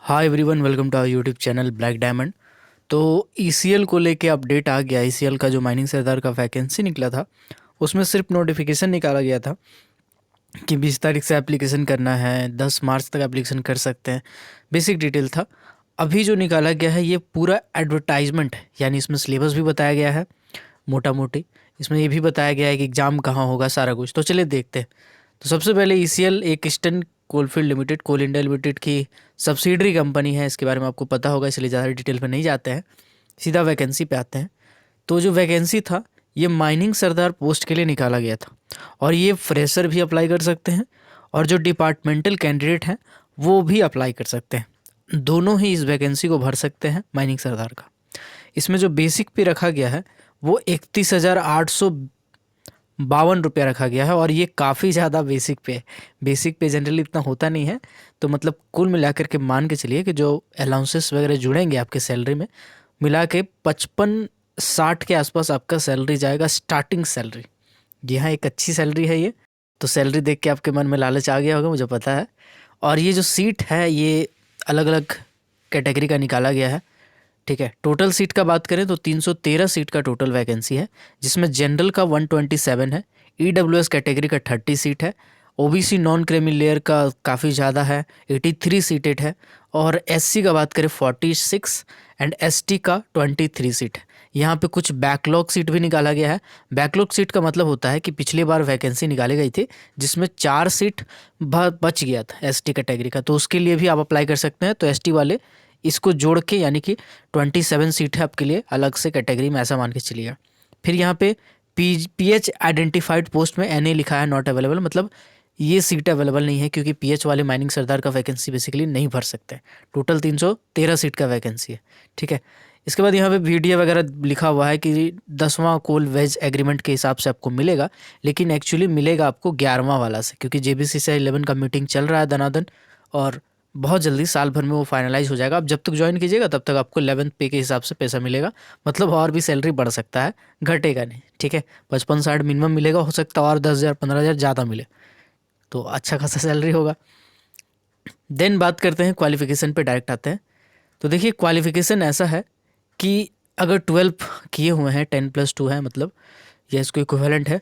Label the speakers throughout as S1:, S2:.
S1: Hi everyone, welcome to our YouTube channel Black Diamond. तो ECL को लेके update आ गया। ईसीएल का जो माइनिंग सरदार का वैकेंसी निकला था उसमें सिर्फ नोटिफिकेशन निकाला गया था कि 20 तारीख से एप्लीकेशन करना है, 10 मार्च तक एप्लीकेशन कर सकते हैं। बेसिक डिटेल था। अभी जो निकाला गया है ये पूरा एडवर्टाइजमेंट है, यानी इसमें सिलेबस भी बताया गया है मोटा मोटी। इसमें ये भी बताया गया है कि एग्ज़ाम कहाँ होगा, सारा कुछ। तो चलिए देखते हैं। तो सबसे पहले ईसीएल एक ईस्टर्न कोलफील्ड लिमिटेड, कोल इंडिया लिमिटेड की सब्सिडरी कंपनी है। इसके बारे में आपको पता होगा, इसलिए ज़्यादा डिटेल पे नहीं जाते हैं, सीधा वैकेंसी पे आते हैं। तो जो वैकेंसी था ये माइनिंग सरदार पोस्ट के लिए निकाला गया था, और ये फ्रेशर भी अप्लाई कर सकते हैं और जो डिपार्टमेंटल कैंडिडेट हैं वो भी अप्लाई कर सकते हैं। दोनों ही इस वैकेंसी को भर सकते हैं माइनिंग सरदार का। इसमें जो बेसिक पे रखा गया है वो 31,852 रुपया रखा गया है, और ये काफ़ी ज़्यादा बेसिक पे है। बेसिक पे जनरली इतना होता नहीं है। तो मतलब कुल मिलाकर के मान के चलिए कि जो अलाउंसेस वगैरह जुड़ेंगे आपके सैलरी में, मिला के 55-60 के आसपास आपका सैलरी जाएगा, स्टार्टिंग सैलरी। जी हाँ, एक अच्छी सैलरी है ये। तो सैलरी देख के आपके मन में लालच आ गया होगा, मुझे पता है। और ये जो सीट है ये अलग अलग कैटेगरी का निकाला गया है। ठीक है, टोटल सीट का बात करें तो 313 सीट का टोटल वैकेंसी है, जिसमें जनरल का 127 है, ईडब्ल्यूएस कैटेगरी का 30 सीट है, ओबीसी नॉन क्रीमी लेयर का काफ़ी ज़्यादा है, 83 सीटेड है, और एससी का बात करें 46 एंड एसटी का 23 सीट है। यहाँ पे कुछ बैकलॉग सीट भी निकाला गया है। बैकलॉग सीट का मतलब होता है कि पिछली बार वैकेंसी निकाली गई थी जिसमें 4 सीट बच गया था एसटी कैटेगरी का, तो उसके लिए भी आप अप्लाई कर सकते हैं। तो एसटी वाले इसको जोड़ के, यानी कि 27 सीट है आपके लिए अलग से कैटेगरी में, ऐसा मान के चलिएगा। फिर यहाँ पे पीएच आइडेंटिफाइड पोस्ट में एनए लिखा है, नॉट अवेलेबल, मतलब ये सीट अवेलेबल नहीं है, क्योंकि पीएच वाले माइनिंग सरदार का वैकेंसी बेसिकली नहीं भर सकते। टोटल 313 सीट का वैकेंसी है। ठीक है, इसके बाद यहाँ पे वीडियो वगैरह लिखा हुआ है कि 10वां कोल वेज एग्रीमेंट के हिसाब से आपको मिलेगा, लेकिन एक्चुअली मिलेगा आपको 11वां वाला से, क्योंकि जेबीसी से 11 का मीटिंग चल रहा है दनादन, और बहुत जल्दी साल भर में वो फाइनलाइज हो जाएगा। आप जब तक ज्वाइन कीजिएगा तब तक आपको 11th पे के हिसाब से पैसा मिलेगा, मतलब और भी सैलरी बढ़ सकता है, घटेगा नहीं। ठीक है, 55-60 मिनिमम मिलेगा, हो सकता है और 10,000-15,000 ज़्यादा मिले, तो अच्छा खासा सैलरी होगा। देन बात करते हैं क्वालिफिकेशन पे, डायरेक्ट आते हैं। तो देखिए, क्वालिफिकेशन ऐसा है कि अगर 12 किए हुए हैं, 10+2 है मतलब, या इसको इक्विवेलेंट है,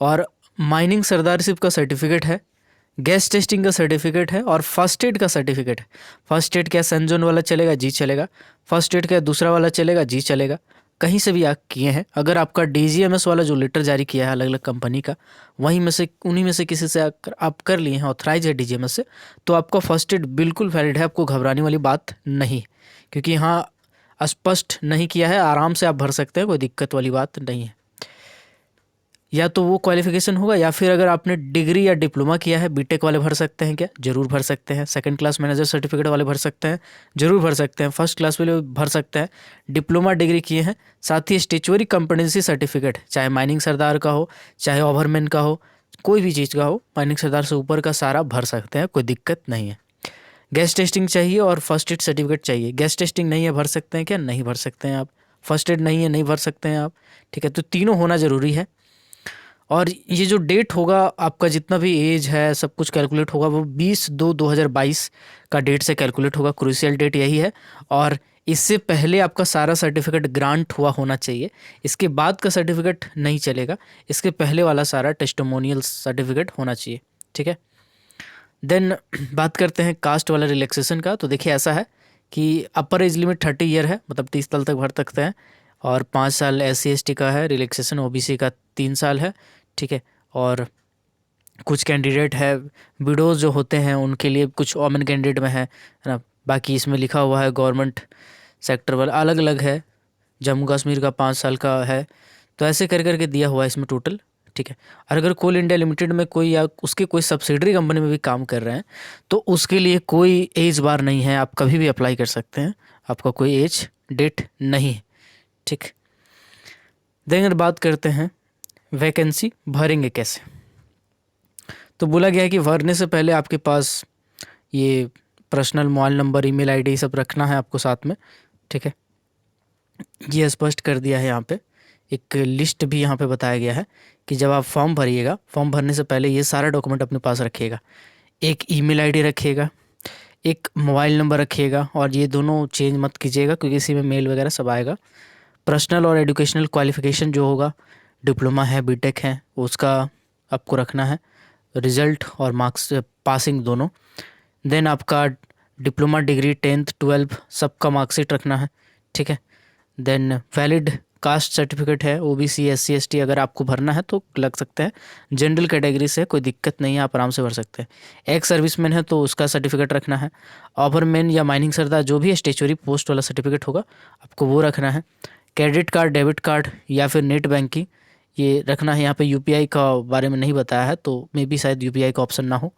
S1: और माइनिंग सरदारशिप का सर्टिफिकेट है, गैस टेस्टिंग का सर्टिफिकेट है, और फर्स्ट एड का सर्टिफिकेट है। फर्स्ट एड क्या सनजोन वाला चलेगा? जी चलेगा। फर्स्ट एड क्या दूसरा वाला चलेगा? जी चलेगा। कहीं से भी आप किए हैं, अगर आपका डीजीएमएस वाला जो लेटर जारी किया है अलग अलग कंपनी का, वहीं में से, उन्हीं में से किसी से आप कर लिए हैं, ऑथराइज है डीजीएमएस से, तो आपका फर्स्ट एड बिल्कुल वैलिड है। आपको घबराने वाली बात नहीं, क्योंकि यहाँ स्पष्ट नहीं किया है, आराम से आप भर सकते हैं, कोई दिक्कत वाली बात नहीं है। या तो वो क्वालिफिकेशन होगा, या फिर अगर आपने डिग्री या डिप्लोमा किया है, बीटेक वाले भर सकते हैं क्या? जरूर भर सकते हैं। सेकंड क्लास मैनेजर सर्टिफिकेट वाले भर सकते हैं, जरूर भर सकते हैं। फर्स्ट क्लास वाले भर सकते हैं। डिप्लोमा डिग्री किए हैं, साथ ही स्टेचुअरी कंपटेंसी सर्टिफिकेट, चाहे माइनिंग सरदार का हो, चाहे ओवरमैन का हो, कोई भी चीज़ का हो, माइनिंग सरदार से ऊपर का सारा भर सकते हैं, कोई दिक्कत नहीं है। गैस टेस्टिंग चाहिए और फर्स्ट एड सर्टिफिकेट चाहिए। गैस टेस्टिंग नहीं है, भर सकते हैं क्या? नहीं भर सकते हैं आप। फर्स्ट एड नहीं है, नहीं भर सकते हैं आप। ठीक है, तो तीनों होना ज़रूरी है। और ये जो डेट होगा आपका, जितना भी एज है सब कुछ कैलकुलेट होगा, वो 20/2/2022 का डेट से कैलकुलेट होगा। क्रूशियल डेट यही है। और इससे पहले आपका सारा सर्टिफिकेट ग्रांट हुआ होना चाहिए। इसके बाद का सर्टिफिकेट नहीं चलेगा, इसके पहले वाला सारा टेस्टिमोनियल सर्टिफिकेट होना चाहिए। ठीक है, देन बात करते हैं कास्ट वाला रिलैक्सेशन का। तो देखिए, ऐसा है कि अपर एज लिमिट 30 ईयर है, मतलब 30 साल तक भर सकते हैं, और 5 साल SC/ST का है रिलैक्सेशन, OBC का 3 साल है। ठीक है, और कुछ कैंडिडेट है विडोज़ जो होते हैं उनके लिए, कुछ वोमेन कैंडिडेट में है ना। बाकी इसमें लिखा हुआ है गवर्नमेंट सेक्टर वाला अलग अलग है। जम्मू कश्मीर का 5 साल का है। तो ऐसे कर करके दिया हुआ है इसमें टोटल। ठीक है, और अगर कोल इंडिया लिमिटेड में कोई, या उसके कोई सब्सिडरी कंपनी में भी काम कर रहे हैं, तो उसके लिए कोई एज बार नहीं है, आप कभी भी अप्लाई कर सकते हैं, आपका कोई एज डेट नहीं है। ठीक, देन अगर बात करते हैं वैकेंसी भरेंगे कैसे, तो बोला गया है कि भरने से पहले आपके पास ये personal mobile number, email ID सब रखना है आपको साथ में। ठीक है, ये स्पष्ट कर दिया है यहाँ पे। एक लिस्ट भी यहाँ पे बताया गया है कि जब आप फॉर्म भरिएगा, फॉर्म भरने से पहले ये सारा डॉक्यूमेंट अपने पास रखिएगा। एक ईमेल आईडी रखिएगा, एक मोबाइल नंबर रखिएगा और ये दोनों चेंज मत कीजिएगा क्योंकि इसी में मेल वगैरह सब आएगा। पर्सनल और एजुकेशनल क्वालिफ़िकेशन जो होगा, डिप्लोमा है, बीटेक है, उसका आपको रखना है, रिज़ल्ट और मार्क्स पासिंग दोनों। देन आपका डिप्लोमा, डिग्री, 10th 12th सबका मार्कशीट रखना है, ठीक है। देन वैलिड कास्ट सर्टिफिकेट है, ओबीसी, एससी, एसटी अगर आपको भरना है तो लग सकते हैं। जनरल कैटेगरी से कोई दिक्कत नहीं है, आप आराम से भर सकते हैं। एक्स सर्विसमैन है तो उसका सर्टिफिकेट रखना है। ओवरमैन या माइनिंग सरदार जो भी स्टेचुरी पोस्ट वाला सर्टिफिकेट होगा आपको वो रखना है। क्रेडिट कार्ड, डेबिट कार्ड या फिर नेट बैंकिंग ये रखना है। यहाँ पे यूपीआई का बारे में नहीं बताया है तो मे बी शायद यूपीआई का ऑप्शन ना हो,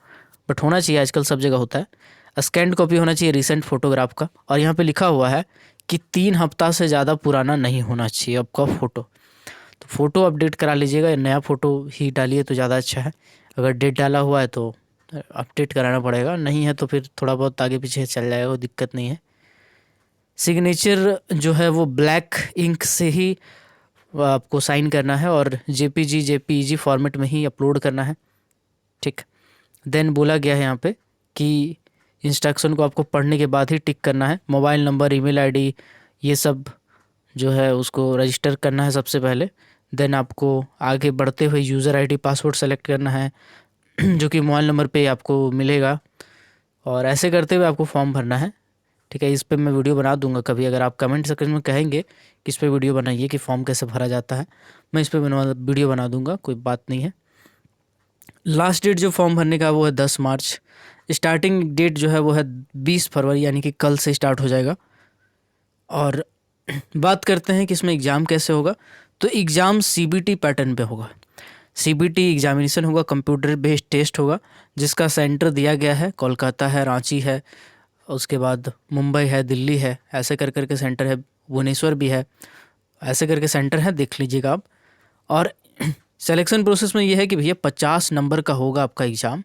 S1: बट होना चाहिए, आजकल सब जगह होता है। स्कैन्ड कॉपी होना चाहिए रिसेंट फोटोग्राफ का, और यहाँ पे लिखा हुआ है कि 3 हफ्ता से ज़्यादा पुराना नहीं होना चाहिए आपका फ़ोटो। तो फ़ोटो अपडेट करा लीजिएगा, नया फ़ोटो ही डालिए तो ज़्यादा अच्छा है। अगर डेट डाला हुआ है तो अपडेट कराना पड़ेगा, नहीं है तो फिर थोड़ा बहुत आगे पीछे चल जाएगा, वो दिक्कत नहीं है। सिग्नेचर जो है वो ब्लैक इंक से ही आपको साइन करना है और जेपीजी जेपीईजी फॉर्मेट में ही अपलोड करना है, ठीक। देन बोला गया है यहाँ पे कि इंस्ट्रक्शन को आपको पढ़ने के बाद ही टिक करना है। मोबाइल नंबर, ईमेल आईडी ये सब जो है उसको रजिस्टर करना है सबसे पहले। देन आपको आगे बढ़ते हुए यूज़र आईडी, पासवर्ड सेलेक्ट करना है जो कि मोबाइल नंबर पे आपको मिलेगा, और ऐसे करते हुए आपको फॉर्म भरना है, ठीक है। इस पे मैं वीडियो बना दूंगा कभी, अगर आप कमेंट सेक्शन में कहेंगे कि इस पे वीडियो बनाइए कि फॉर्म कैसे भरा जाता है, मैं इस पे वीडियो बना दूंगा, कोई बात नहीं है। लास्ट डेट जो फॉर्म भरने का वो है 10 मार्च। स्टार्टिंग डेट जो है वो है 20 फरवरी, यानी कि कल से स्टार्ट हो जाएगा। और बात करते हैं कि इसमें एग्ज़ाम कैसे होगा। तो एग्ज़ाम सीबीटी पैटर्न पे होगा। सीबीटी एग्जामिनेशन होगा, कंप्यूटर बेस्ड टेस्ट होगा, जिसका सेंटर दिया गया है कोलकाता है, रांची है, उसके बाद मुंबई है, दिल्ली है, ऐसे कर कर के सेंटर है, भुवनेश्वर भी है, ऐसे करके सेंटर है, देख लीजिएगा आप। और सिलेक्शन प्रोसेस में ये है कि भैया 50 नंबर का होगा आपका एग्ज़ाम।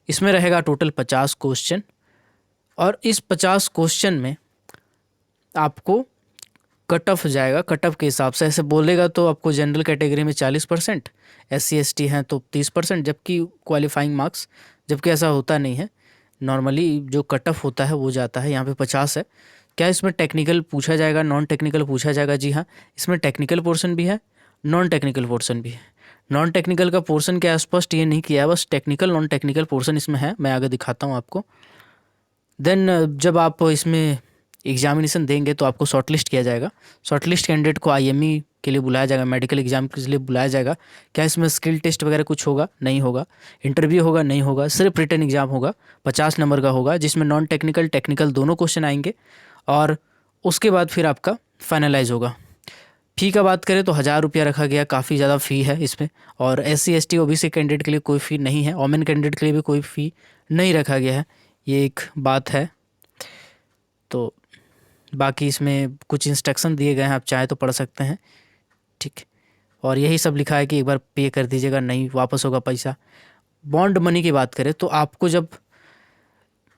S1: इसमें रहेगा टोटल 50 क्वेश्चन, और इस 50 क्वेश्चन में आपको कट ऑफ जाएगा। कट ऑफ के हिसाब से ऐसे बोलेगा तो आपको जनरल कैटेगरी में 40%, एससी एसटी हैं तो 30%, जबकि क्वालिफाइंग मार्क्स, जबकि ऐसा होता नहीं है। नॉर्मली जो कट ऑफ होता है वो जाता है, यहाँ पे 50 है। क्या इसमें टेक्निकल पूछा जाएगा, नॉन टेक्निकल पूछा जाएगा? जी हाँ, इसमें टेक्निकल पोर्शन भी है, नॉन टेक्निकल पोर्शन भी है। नॉन टेक्निकल का पोर्शन क्या स्पष्ट ये नहीं किया है, बस टेक्निकल नॉन टेक्निकल पोर्शन इसमें है, मैं आगे दिखाता हूँ आपको। देन जब आप इसमें एग्जामिनेशन देंगे तो आपको शॉर्टलिस्ट किया जाएगा। शॉर्टलिस्ट कैंडिडेट को आईएमई के लिए बुलाया जाएगा, मेडिकल एग्जाम के लिए बुलाया जाएगा। क्या इसमें स्किल टेस्ट वगैरह कुछ होगा? नहीं होगा। इंटरव्यू होगा? नहीं होगा। सिर्फ रिटन एग्जाम होगा, 50 नंबर का होगा, जिसमें नॉन टेक्निकल टेक्निकल दोनों क्वेश्चन आएंगे, और उसके बाद फिर आपका फाइनलाइज होगा। फ़ी का बात करें तो 1000 रुपया रखा गया, काफ़ी ज़्यादा फ़ी है इसमें। और एससी एसटी ओबीसी कैंडिडेट के लिए कोई फ़ी नहीं है, वोमेन कैंडिडेट के लिए भी कोई फ़ी नहीं रखा गया है, ये एक बात है। तो बाकी इसमें कुछ इंस्ट्रक्शन दिए गए हैं, आप चाहे तो पढ़ सकते हैं, ठीक। और यही सब लिखा है कि एक बार पे कर दीजिएगा, नहीं वापस होगा पैसा। बॉन्ड मनी की बात करें तो आपको जब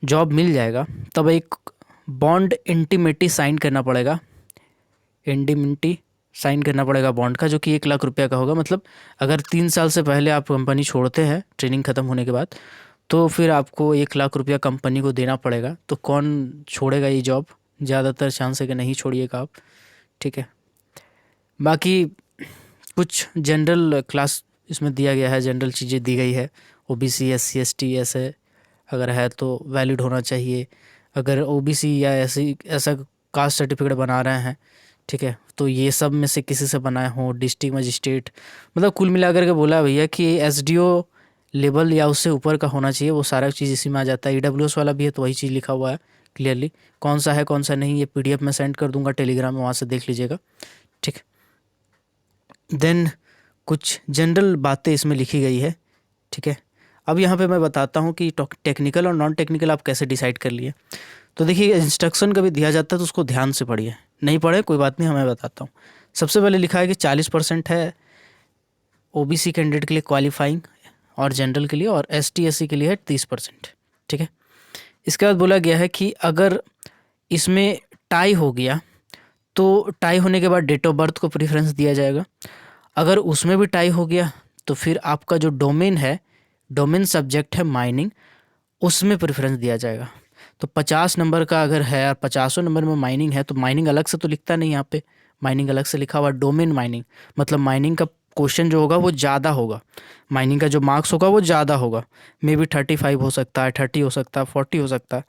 S1: जॉब मिल जाएगा तब एक बॉन्ड इंटीमेटी साइन करना पड़ेगा, इंटीमेटी साइन करना पड़ेगा बॉन्ड का, जो कि 1 लाख रुपया का होगा। मतलब अगर 3 साल से पहले आप कंपनी छोड़ते हैं ट्रेनिंग ख़त्म होने के बाद, तो फिर आपको 1 लाख रुपया कंपनी को देना पड़ेगा। तो कौन छोड़ेगा ये जॉब? ज़्यादातर चांस है कि नहीं छोड़िएगा आप, ठीक है। बाकी कुछ जनरल क्लास इसमें दिया गया है, जनरल चीज़ें दी गई है। ओबीसी, एससी, एसटी ऐसे अगर है तो वैलिड होना चाहिए। अगर ओबीसी या ऐसा कास्ट सर्टिफिकेट बना रहे हैं, ठीक है, तो ये सब में से किसी से बनाए हों, डिस्ट्रिक्ट मजिस्ट्रेट, मतलब कुल मिलाकर के बोला भैया कि एसडीओ लेवल या उससे ऊपर का होना चाहिए, वो सारा चीज़ इसी में आ जाता है। ईडब्ल्यूएस वाला भी है तो वही चीज़ लिखा हुआ है क्लियरली, कौन सा है कौन सा नहीं, ये पीडीएफ में सेंड कर दूंगा टेलीग्राम में, वहाँ से देख लीजिएगा, ठीक। देन कुछ जनरल बातें इसमें लिखी गई है, ठीक है। अब यहाँ पे मैं बताता हूँ कि टेक्निकल और नॉन टेक्निकल आप कैसे डिसाइड कर लिए। तो देखिए, इंस्ट्रक्शन कभी दिया जाता है तो उसको ध्यान से पढ़िए, नहीं पढ़े कोई बात नहीं, मैं बताता हूँ। सबसे पहले लिखा है कि 40% है ओबीसी कैंडिडेट के लिए क्वालिफाइंग और जनरल के लिए, और एसटी एससी के लिए है 30%, ठीक है। इसके बाद बोला गया है कि अगर इसमें टाई हो गया तो टाई होने के बाद डेट ऑफ बर्थ को प्रेफरेंस दिया जाएगा। अगर उसमें भी टाई हो गया तो फिर आपका जो डोमेन है, डोमेन सब्जेक्ट है माइनिंग, उसमें प्रेफरेंस दिया जाएगा। तो 50 नंबर का अगर है और 50 नंबर में माइनिंग है, तो माइनिंग अलग से तो लिखता नहीं यहाँ पे। माइनिंग अलग से लिखा हुआ डोमेन माइनिंग, मतलब माइनिंग का क्वेश्चन जो होगा वो ज़्यादा होगा, माइनिंग का जो मार्क्स होगा वो ज़्यादा होगा। मे बी 35 हो सकता है, 30 हो सकता है, 40 हो सकता है।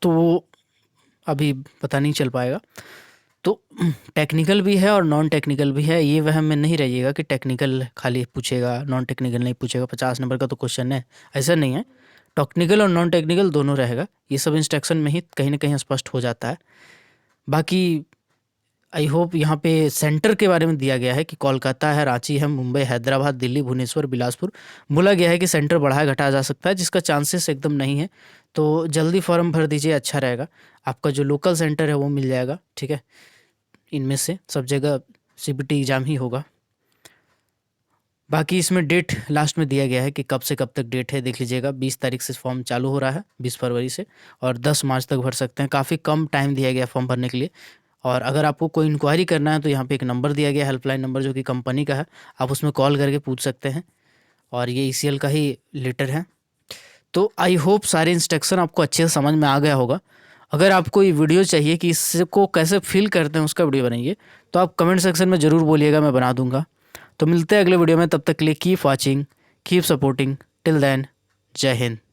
S1: तो वो अभी पता नहीं चल पाएगा। तो टेक्निकल भी है और नॉन टेक्निकल भी है, ये वहम में नहीं रहिएगा कि टेक्निकल खाली पूछेगा नॉन टेक्निकल नहीं पूछेगा, 50 नंबर का तो क्वेश्चन है, ऐसा नहीं है। टेक्निकल और नॉन टेक्निकल दोनों रहेगा, ये सब इंस्ट्रक्शन में ही कहीं ना कहीं स्पष्ट हो जाता है। बाकी आई होप यहाँ पे सेंटर के बारे में दिया गया है कि कोलकाता है, रांची है, मुंबई, हैदराबाद, दिल्ली, भुवनेश्वर, बिलासपुर। बोला गया है कि सेंटर बढ़ाया घटाया जा सकता है, जिसका चांसेस एकदम नहीं है। तो जल्दी फॉर्म भर दीजिए, अच्छा रहेगा। आपका जो लोकल सेंटर है वो मिल जाएगा, ठीक है। इनमें से सब जगह सीबीटी एग्ज़ाम ही होगा। बाकी इसमें डेट लास्ट में दिया गया है कि कब से कब तक डेट है, देख लीजिएगा। 20 तारीख से फॉर्म चालू हो रहा है, 20 फरवरी से, और 10 मार्च तक भर सकते हैं। काफ़ी कम टाइम दिया गया फॉर्म भरने के लिए। और अगर आपको कोई इंक्वायरी करना है तो यहाँ पे एक नंबर दिया गया है, हेल्पलाइन नंबर, जो कि कंपनी का है, आप उसमें कॉल करके पूछ सकते हैं। और ये ईसीएल का ही लेटर है। तो आई होप सारे इंस्ट्रक्शन आपको अच्छे से समझ में आ गया होगा। अगर आपको ये वीडियो चाहिए कि इसको कैसे फिल करते हैं उसका वीडियो बनाइए, तो आप कमेंट सेक्शन में ज़रूर बोलिएगा, मैं बना दूंगा। तो मिलते हैं अगले वीडियो में, तब तक के लिए keep watching, keep supporting, till then, Jai Hind.